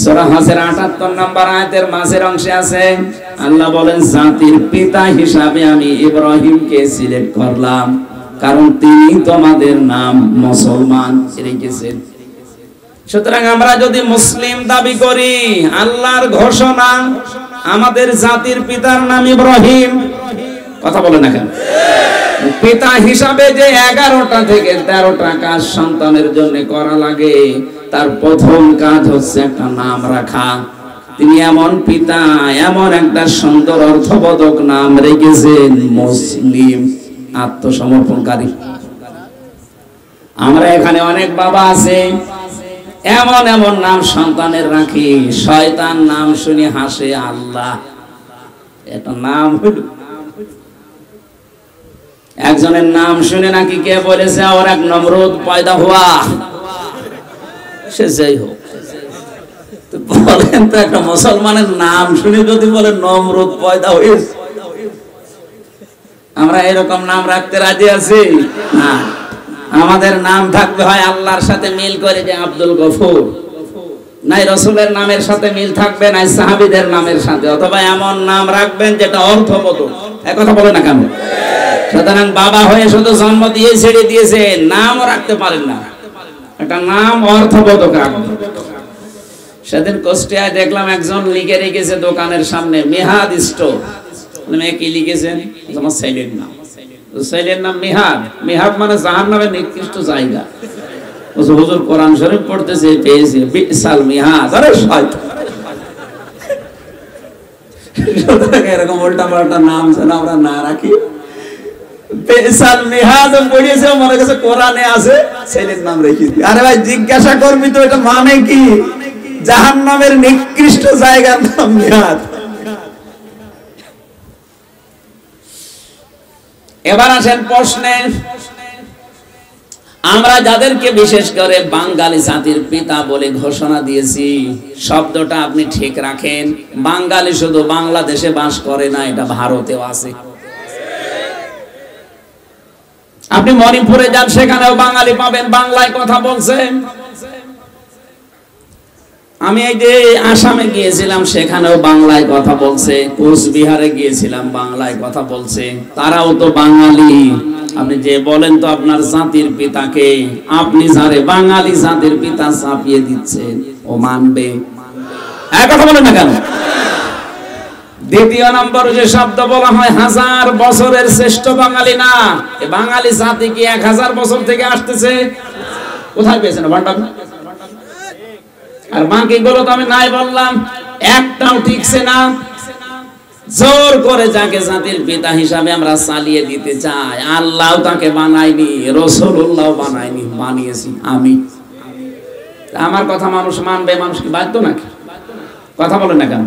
সূরা হাজের 78 নম্বর আয়াতের মাঝের অংশে আছে, আল্লাহ বলেন, জাতির পিতা হিসাবে আমি ইব্রাহিমকে সিলেক্ট করলাম, কারণ তিনি তোমাদের নাম মুসলমান রেখেছেন। সুতরাং আমরা যদি মুসলিম দাবি করি, আল্লাহর ঘোষণা, আমাদের জাতির পিতার নাম ইব্রাহিম। কথা বলে না কেন? পিতা হিসাবে যে 11টা থেকে 13টা কাজ সন্তানের জন্য করা লাগে, তার প্রথম কাজ হচ্ছে একটা নাম রাখা। তিনি এমন পিতা, এমন একটা সুন্দর অর্থবোধক নাম রেখেছেন, মুসলিম, আত্মসমর্পণকারী। আমরা এখানে অনেক বাবা আছে, এমন এমন নাম সন্তানের রাখি, শয়তান নাম শুনে হাসে আল্লাহ। এটা নাম হলো, একজনের নাম শুনে নাকি কে বলেছে ওর এক নমরুদ পয়দা হওয়া। সে যাই হোক, বলেন তো, একটা মুসলমানের নাম শুনে যদি বলে নমরুদ পয়দা হয়েছে, আমরা এরকম নাম রাখতে রাজি আছি না। আমাদের নাম থাকবে হয় আল্লাহর সাথে মিল করে, যে আব্দুল গফুর, নাই রসুলের নামের সাথে মিল থাকবে, নাই সাহাবীদের নামের সাথে, অথবা এমন নাম রাখবেন যেটা অর্থবোধক। এক কথা বলে না কেন? সুতরাং বাবা হয়ে শুধু জন্ম দিয়ে ছেড়ে দিয়েছে, নামও রাখতে পারেন না, একটা নাম অর্থবোধক রাখবেন। সেদিন কুষ্টিয়ায় দেখলাম একজন লিখে রেখেছে দোকানের সামনে, মেহাদ স্টোর। কি লিখেছেন? আমার ছেলের নাম। ছেলের নাম মেহাদ। মেহাদ মানে জাহান্নামের নিকৃষ্ট জায়গা। হুজুর কোরআন শরীফ পড়তেছে, পেয়েছে বিসাল মেহাদ। আরে শয়তান, এরকম উল্টা পাল্টা নাম যেন আমরা না রাখি। বিসাল মেহাদ পড়িয়েছে, মনে কাছে কোরআনে আছে, ছেলের নাম রেখেছি। আরে ভাই, জিজ্ঞাসা করবি তো এটা মানে কি? জাহান্নামের নিকৃষ্ট জায়গার নাম মেহাদ। এবার আসেন প্রশ্নে। আমরা যাদেরকে বিশেষ করে বাঙালি জাতির পিতা বলে ঘোষণা দিয়েছি, শব্দটা আপনি ঠিক রাখেন। বাঙালি শুধু বাংলাদেশে বাস করে না, এটা ভারতেও আছে। আপনি মণিপুরে যান, সেখানেও বাঙালি পাবেন, বাংলায় কথা বলছেন। আমি এই যে আসামে গিয়েছিলাম, সেখানেও বাংলায় কথা বলছে। কোচবিহারে গিয়েছিলাম, বাংলায় কথা বলছে। তারাও তো বাঙালি। আপনি যে বলেন তো আপনার জাতির পিতাকে, আপনি যারে বাঙালি জাতির পিতা চাপিয়ে দিচ্ছেন, ও মানবে? এক কথা বলেন না কেন? দ্বিতীয় নম্বর যে শব্দ বলা হয়, 1000 বছরের শ্রেষ্ঠ বাঙালি না। এই বাঙালি জাতি কি 1000 বছর থেকে আসতেছে? কোথায় পেয়েছেন ভান্ডার? আর বাকি গুলো তো আমি নাই বললাম, একটাও ঠিকছে না। জোর করে যাকে জাতির পিতা হিসাবে আমরা চালিয়ে দিতে চাই, আল্লাহ তাকে বানায়নি, রাসূলুল্লাহ বানায়নি, বানিয়েছি আমি। আমার কথা মানুষ মানবে? মানুষ কি বাধ্য নাকি? কথা বলেন না কেন?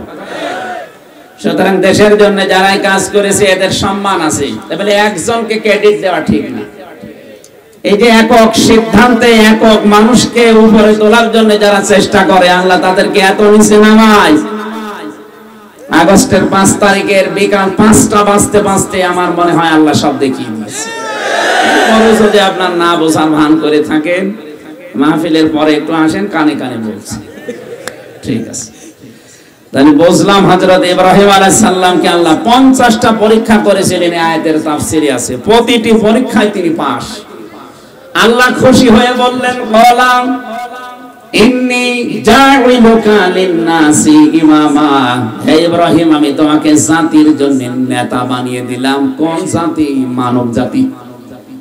সুতরাং দেশের জন্য যারাই কাজ করেছে, এদের সম্মান আছে। তাহলে একজনকে ক্রেডিট দেওয়া ঠিক না। এই যে একক সিদ্ধান্তে একক মানুষকে উপরে তোলার জন্য যারা চেষ্টা করে, আল্লাহ তাদেরকে এত নিচে নামায়। আগস্টের 5 তারিখের বিকাল 5টা বাজতে বাজতে আমার মনে হয় আল্লাহ সব দেখিয়ে দিয়েছে। যদি আপনার না বোঝার ভান করে থাকেন, মাহফিলের পরে একটু আসেন, কানে কানে বলছি, ঠিক আছে? তাহলে বুঝলাম হযরত ইব্রাহিম আলাইহিস সালামকে আল্লাহ 50টা পরীক্ষা করেছিলেন, আয়াতের তাফসীরে আছে। প্রতিটি পরীক্ষায় তিনি পাস। আল্লাহ খুশি হয়ে বললেন, কলাম ইন্নী জাইলুকা লিন-নাসি ইমামা, হে ইব্রাহিম আমি তোমাকে জাতির জন্য নেতা বানিয়ে দিলাম। কোন জাতি? মানব জাতি।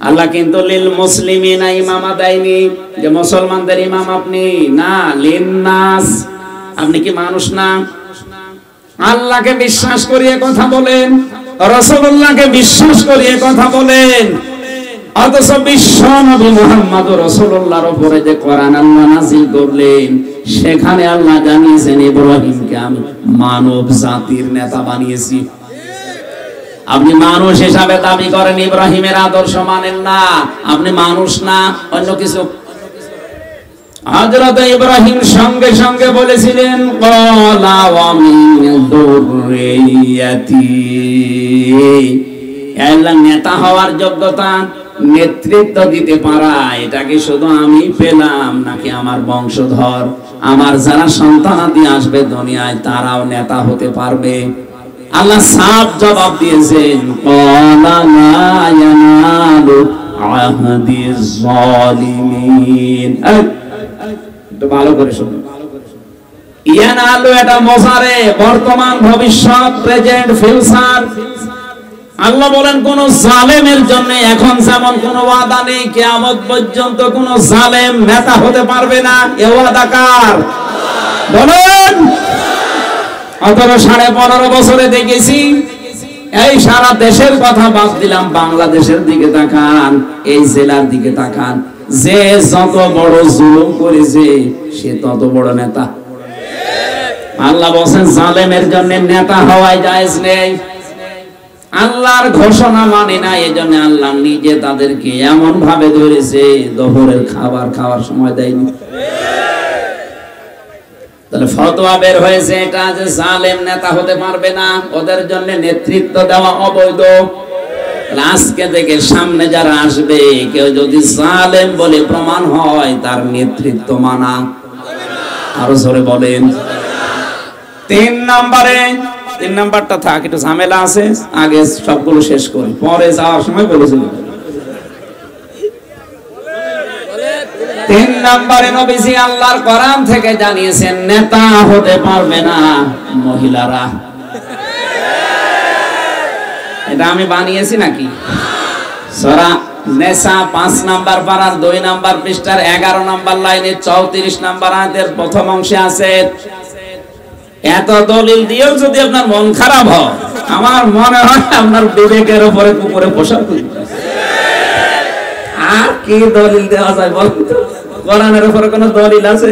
আল্লাহ কিন্তু লিল মুসলিমিনা ইমামা দেয়নি যে মুসলমানদের ইমাম আপনি, না, লিন-নাস। আপনি কি মানুষ না? আল্লাহকে বিশ্বাস করিয়ে কথা বলেন, রাসূলুল্লাহকে বিশ্বাস করিয়ে কথা বলেন, অথচ বিশ্ব নবী মুহাম্মদ রাসূলুল্লাহর উপরে যে কোরআন আল্লাহ নাযিল করলেন, সেখানে আল্লাহ জানিয়েছেন ইব্রাহিমকে আমি মানব জাতির নেতা বানিয়েছি। আপনি মানুষ হিসাবে দাবি করেন, ইব্রাহিমের আদর্শ মানেন না, আপনি মানুষ না, অন্য কিছু। হযরত ইব্রাহিম সঙ্গে সঙ্গে বলেছিলেন, ক্বালা ওয়া মিন যুররিয়াতি, আল্লাহ নেতা হওয়ার যোগ্যতা, নেতৃত্ব দিতে পারা, এটা কি শুধু আমি পেলাম নাকি আমার বংশধর, আমার যারা সন্তানাদি আসবে দুনিয়ায় তারাও নেতা হতে পারবে? আল্লাহ সাফ জবাব দিয়েছেন, ক্বালা লা ইয়ানালু আহদিজ যালিমিন। একটু ভালো করে শুনুন, ইয়ানালু এটা মুজারে, বর্তমান, ভবিষ্যৎ, প্রেজেন্ট, ফিউচার। আল্লাহ বলেন কোন জালেমের জন্য এখন যেমন কোন ওয়াদা নেই, কিয়ামত পর্যন্ত কোন জালেম নেতা হতে পারবে না। এ ওয়াদা কার? বলেন। অতর 15.5 বছরে দেখেছি, এই সারা দেশের কথা বাদ দিলাম, বাংলাদেশের দিকে তাকান, এই জেলার দিকে তাকান, যে যত বড় জুলুম করেছে সে তত বড় নেতা। আল্লাহ বলেন জালেমের জন্য নেতা হওয়াই জায়েজ নেই। আল্লাহর ঘোষণা মানে না, এজন্য আল্লাহ নিজে তাদেরকে এমন ভাবে ধরেছে, দুপুরের খাবার খাওয়ার সময় দেয়নি। তাহলে ফতোয়া বের হয়েছে এটা যে জালেম নেতা হতে পারবে না, ওদের জন্য নেতৃত্ব দেওয়া অবৈধ। আজকে থেকে সামনে যারা আসবে, কেউ যদি জালেম বলে প্রমাণ হয়, তার নেতৃত্ব মানা। আরো জোরে বলেন। 3 নাম্বারটা থাক, একটু ঝামেলা আছে, আগে সবগুলো শেষ করি, পরে যাওয়ার সময় বলেছিল। 3 নম্বরে নবীজি আল্লাহর কোরআন থেকে জানিয়েছেন নেতা হতে পারবে না মহিলারা। এটা আমি বানিয়েছি নাকি? সূরা নেসা 5 নাম্বার পারার 2 নাম্বার পৃষ্ঠার 11 নাম্বার লাইনে 34 নাম্বার আয়াতের প্রথম অংশে আছে। এত দলিল দিয়েও যদি আপনার মন খারাপ হয়, আমার মনে হয় আপনার বিবেকের উপরে কুকুরে পোশাক করবে। আর কি দলিল দেওয়া যায় বলুন তো? কোরআনের উপরে কোন দলিল আছে?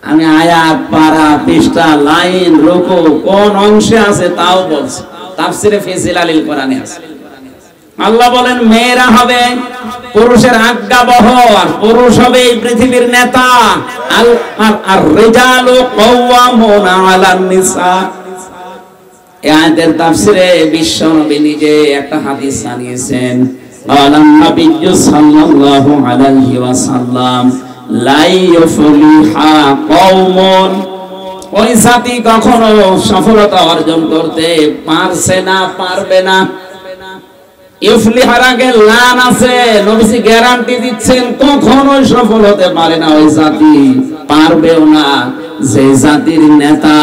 আমি আয়াত, পারা, পৃষ্ঠা, লাইন, রুকু কোন অংশে আছে তাও বলছি। তাফসিরে ফি জিলালিল কোরআনে আছে। আল্লাহ বলেন মেয়েরা হবে পুরুষের আজ্ঞাবহ, আর পুরুষ হবে এই পৃথিবীর নেতা। আর রিজালু কাওয়ামুনা আলান নিসা। এই আয়াতের তাফসিরে বিশ্বনবী নিজে একটা হাদিস জানিয়েছেন। আলান নবিয়্যু সাল্লাল্লাহু আলাইহি ওয়াসাল্লাম লা ইউফলিহা কওমুন, ওই জাতি কখনো সফলতা অর্জন করতে পারছে না, পারবে না। ইফলিহার আগে লান আছে, নবীজি গ্যারান্টি দিচ্ছেন কখনো সফল হতে পারে না ওই জাতি, পারবেও না যে জাতির নেতা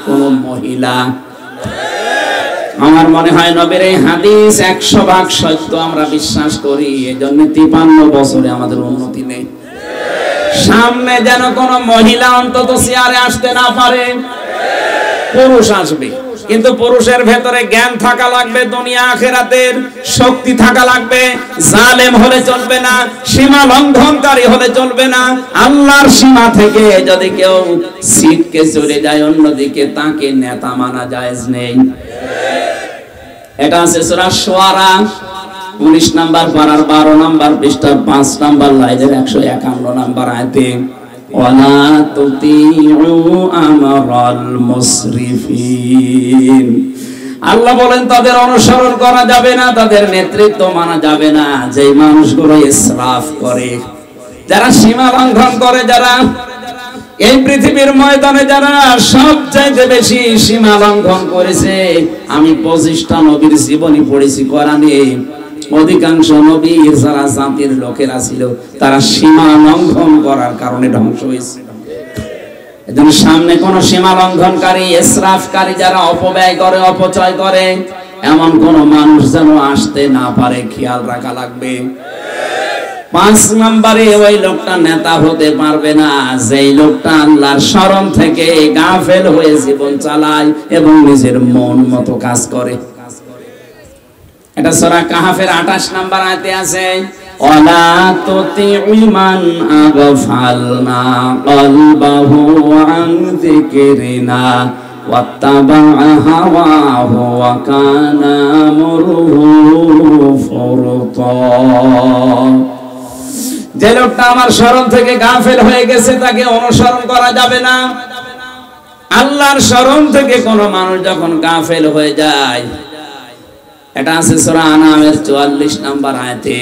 কোন মহিলা। আমার মনে হয় নবীর এই হাদিস 100% সত্য আমরা বিশ্বাস করি, এজন্য 53 বছরে আমাদের উন্নতি নেই। সামনে যেন কোন মহিলা অন্তত চেয়ারে আসতে না পারে, পুরুষ আসবে, কিন্তু পুরুষের ভেতরে জ্ঞান থাকা লাগবে, দুনিয়া আখিরাতের শক্তি থাকা লাগবে। জালেম হলে চলবে না, সীমা লঙ্ঘনকারী হলে চলবে না। আল্লাহর সীমা থেকে যদি কেউ ছিটকে চলে যায় অন্যদিকে, তাকে নেতা মানা জায়েজ নেই। এটা আছে সূরা শুআরা 19 নাম্বার পারার 12 নাম্বার পৃষ্ঠার 5 নাম্বার লাইনের 151 নাম্বার আয়াতে, ওয়ালা তুতিউ আমরাল মুসরিফিন, আল্লাহ বলেন তাদের অনুসরণ করা যাবে না, তাদের নেতৃত্ব মানা যাবে না। যে মানুষগুলো ইসরাফ করে, যারা সীমা লঙ্ঘন করে, যারা এই পৃথিবীর ময়দানে যারা সবচাইতে বেশি সীমা লঙ্ঘন করেছে, আমি 25টা নবীর জীবনী পড়েছি কোরআনে। অধিকাংশ নবী যারা জাতির লোকেরা ছিল, তারা সীমা লঙ্ঘন করার কারণে ধ্বংস হয়েছে। এজন্য সামনে কোন সীমা লঙ্ঘনকারী, ইসরাফকারী, যারা অপব্যয় করে, অপচয় করে, এমন কোন মানুষ যেন আসতে না পারে, খেয়াল রাখা লাগবে। 5 নম্বরে ওই লোকটা নেতা হতে পারবে না যেই লোকটা আল্লাহর শরণ থেকে গাফেল হয়ে জীবন চালায় এবং নিজের মন মতো কাজ করে। এটা সূরা কাহফের 28 নম্বর আয়াতে আছে, ওয়ালা তুতিউ মান আগফালনা কলবাহু আন যিকরিনা ওয়াত্তাবা হাওয়াহু ওয়া কানা আমরুহু ফুরতা। যে লোকটা আমার শরণ থেকে গাফেল হয়ে গেছে, তাকে অনুসরণ করা যাবে না। আল্লাহর শরণ থেকে কোন মানুষ যখন গাফেল হয়ে যায়, এটা আছে সূরা আনামের 44 নম্বর আয়াতে।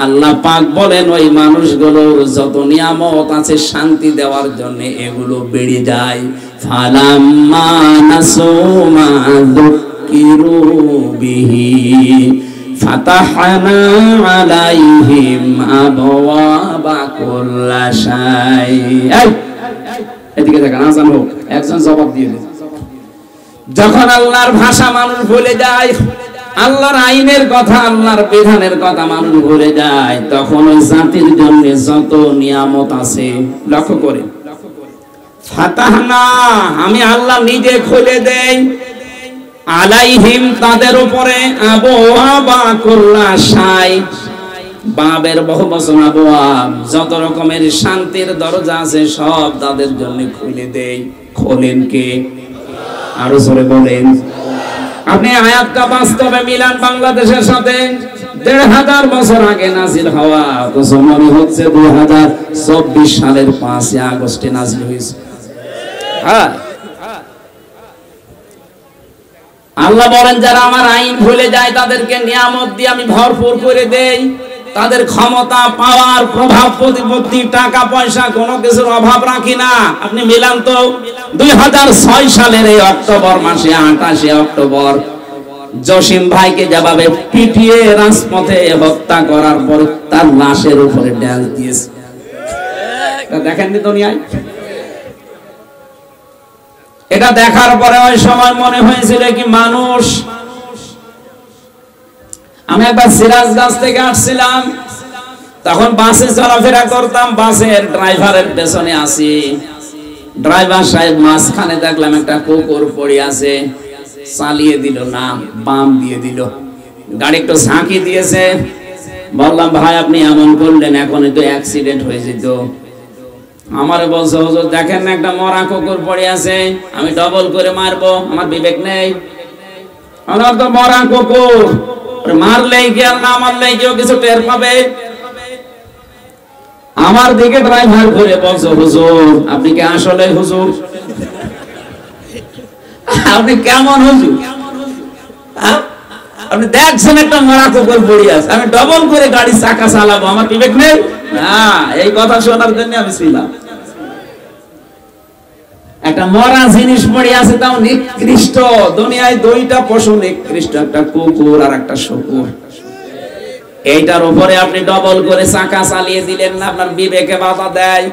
আল্লাহ পাক বলেন ওই মানুষগুলোর যত নিয়ামত আছে শান্তি দেওয়ার জন্য, এগুলো বেড়ে যায়। ফালাম্মা নাসু মা যুকিরু বিহি ফাতাহনা আলাইহিম আবওয়াবা কুল্লা শাই। এদিকে দেখেন, আজান হোক, একজন জবাব দিয়ে দেন। যখন আল্লাহর ভাষা মানুষ ভুলে যায়, আল্লাহর আইনের কথা, আল্লাহর বিধানের কথা মানুষ ভুলে যায়, তখন ওই জাতির জন্য যত নিয়ামত আছে, লক্ষ্য করে, ফাতাহনা, আমি আল্লাহ নিজে খুলে দেই, আলাইহিম, তাদের উপরে, আবওয়াবা কুল্লা শাই, বাবের বহুবচন আবওয়াব, যত রকমের শান্তির দরজা আছে সব তাদের জন্য খুলে দেই। খোলেন কে? আরো জোরে বলেন। আপনি আয়াতটা বাস্তবে মিলান বাংলাদেশের সাথে। 1500 বছর আগে নাজিল হওয়া, অথচ মনে হচ্ছে 2024 সালের 5 আগস্টে নাজিল হয়েছে। হ্যাঁ, আল্লাহ বলেন যারা আমার আইন ভুলে যায়, তাদেরকে নিয়ামত দিয়ে আমি ভরপুর করে দেই। তাদের ক্ষমতা, পাওয়ার, প্রভাব, প্রতিপত্তি, টাকা পয়সা, কোনো কিছুর অভাব রাখি না। আপনি মিলান তো, 2006 সালের এই অক্টোবর মাসে, 28 অক্টোবর, জসিম ভাইকে যেভাবে পিটিয়ে রাজপথে হত্যা করার পর তার লাশের উপরে ড্যান্স দিয়েছে, দেখেননি দুনিয়ায়? এটা দেখার পরে ওই সময় মনে হয়েছিল কি মানুষ। আমি একবার সিরাজগঞ্জ থেকে আসছিলাম, তখন বাসে চলাফেরা করতাম, বাসের ড্রাইভারের পেছনে আছি। ড্রাইভার সাহেব মাঝখানে দেখলাম একটা কুকুর পড়ে আছে, চালিয়ে দিল না, বাম দিয়ে দিল, গাড়ি একটু ঝাঁকি দিয়েছে। বললাম ভাই আপনি এমন করলেন, এখনই তো অ্যাক্সিডেন্ট হয়ে যেত। আমারে বলছে হুজুর দেখেন না একটা মরা কুকুর পড়ে আছে, আমি ডবল করে মারবো, আমার বিবেক নেই? আমার তো মরা কুকুর, মারলেই কি আর না মারলেই কেউ কিছু টের পাবে? আমার দিকে ড্রাইভার ঘুরে বলছে হুজুর আপনি কি আসলে হুজুর? আপনি কেমন হুজুর? আপনি দেখছেন একটা মরা কুকুর পড়ে আছে, আমি ডবল করে গাড়ি চাকা চালাবো, আমার বিবেক নেই? না, এই কথা শোনার জন্য আমি ছিলাম। একটা মরা জিনিস পড়ে আছে, তাও নিকৃষ্ট। দুনিয়ায় 2টা পশু নিকৃষ্ট, একটা কুকুর আর একটা শুকুর। এইটার উপরে আপনি ডবল করে চাকা চালিয়ে দিলেন না, আপনার বিবেকে বাধা দেয়।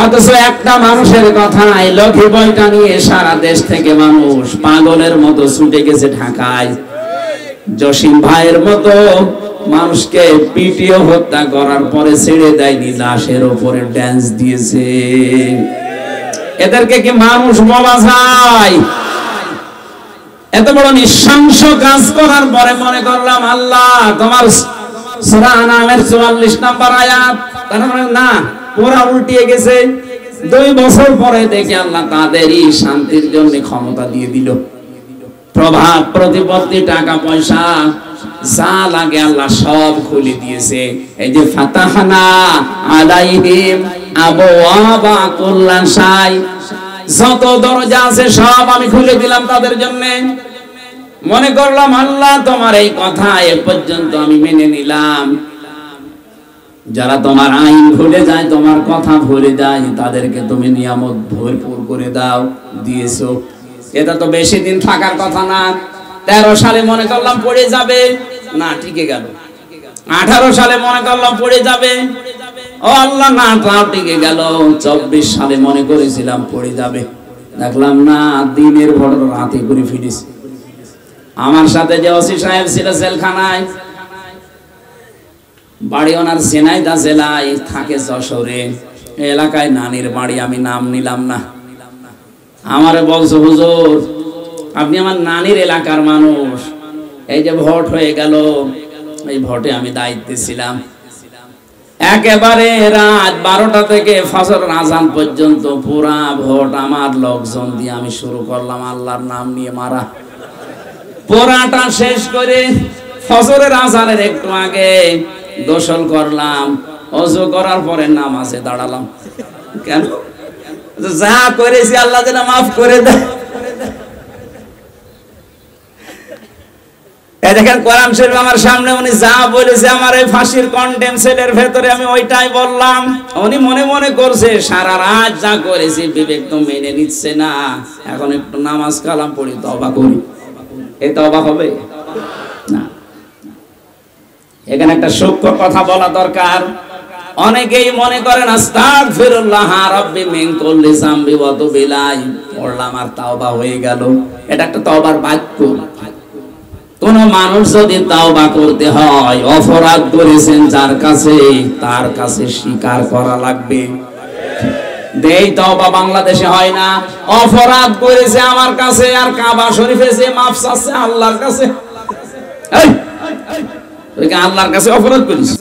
অথচ একটা মানুষের কথা, এই লক্ষ্মী বইটা নিয়ে সারা দেশ থেকে মানুষ পাগলের মতো ছুটে গেছে ঢাকায়। জসিম ভাইয়ের মতো মানুষকে পিটিয়ে হত্যা করার পরে ছেড়ে দেয়নি, লাশের উপরে ড্যান্স দিয়েছে। এদেরকে কি মানুষ বলা যায়? এত বড় নৃশংস কাজ করার পরে মনে করলাম আল্লাহ তোমার সূরা আনামের 44 নম্বর আয়াত, তার মানে না, পুরা উল্টিয়ে গেছে। 2 বছর পরে দেখে আল্লাহ তাদেরই শান্তির জন্য ক্ষমতা দিয়ে দিল, প্রভাব, প্রতিপত্তি, টাকা পয়সা যা লাগে আল্লাহ সব খুলে দিয়েছে। এই যে ফাতাহনা আলাইহিম আবওয়াবা কুল্লা শাই, যত দরজা আছে সব আমি খুলে দিলাম তাদের জন্য। মনে করলাম আল্লাহ তোমার এই কথা এ পর্যন্ত আমি মেনে নিলাম, যারা তোমার আইন ভুলে যায়, তোমার কথা ভুলে যায়, তাদেরকে তুমি নিয়ামত ভরপুর করে দাও, দিয়েছো। এটা তো বেশি দিন থাকার কথা না। 13 সালে মনে করলাম পড়ে যাবে, না টিকে গেল। 18 সালে মনে করলাম পড়ে যাবে, ও আল্লাহ না, তাও টিকে গেল। 24 সালে মনে করেছিলাম পড়ে যাবে, দেখলাম না, দিনের ভর রাতে করে ফিরেছি। আমার সাথে যে ওসি সাহেব ছিল জেলখানায়, বাড়ি ওনার ঝিনাইদহ জেলায়, থাকে যশোরে, এলাকায় নানির বাড়ি, আমি নাম নিলাম না। আমারে বলছে, হুজুর আপনি আমার নানির এলাকার মানুষ, এই যে ভোট হয়ে গেল, এই ভোটে আমি দায়িত্বে ছিলাম, একেবারে রাত 12টা থেকে ফজরের আজান পর্যন্ত পুরা ভোট আমার লোকজন দিয়ে আমি শুরু করলাম আল্লাহর নাম নিয়ে মারা। পুরাটা শেষ করে ফজরের আজানের একটু আগে গোসল করলাম, ওযু করার পরে নামাজে দাঁড়ালাম। কেন? যা করেছি আল্লাহ যেন মাফ করে দেয়। এই দেখেন কোরআন শরীফ আমার সামনে, উনি যা বলেছে আমার এই ফাঁসির কন্ডেম সেলের ভেতরে, আমি ওইটাই বললাম। উনি মনে মনে করছে সারা রাত যা করেছি বিবেক তো মেনে নিচ্ছে না, এখন একটু নামাজ কালাম পড়ি, তওবা করি। এই তওবা হবে না। এখানে একটা সূক্ষ্ম কথা বলা দরকার। অনেকেই মনে করেন আস্তাগফিরুল্লাহ রাব্বি মিন কুল্লি যামবি ওয়া তুবু ইলাইহি, পড়লাম আর তওবা হয়ে গেল। এটা একটা তওবার বাক্য। কোন মানুষ যদি তওবা করতে হয়, অপরাধ করেছেন যার কাছে, তার কাছে স্বীকার করা লাগবে। দেই তওবা বাংলাদেশে হয় না, অপরাধ করেছে আমার কাছে, আর কাবা শরীফে যে মাফ চাচ্ছে আল্লাহর কাছে। এই তুই কি আল্লাহর কাছে অপরাধ করিস?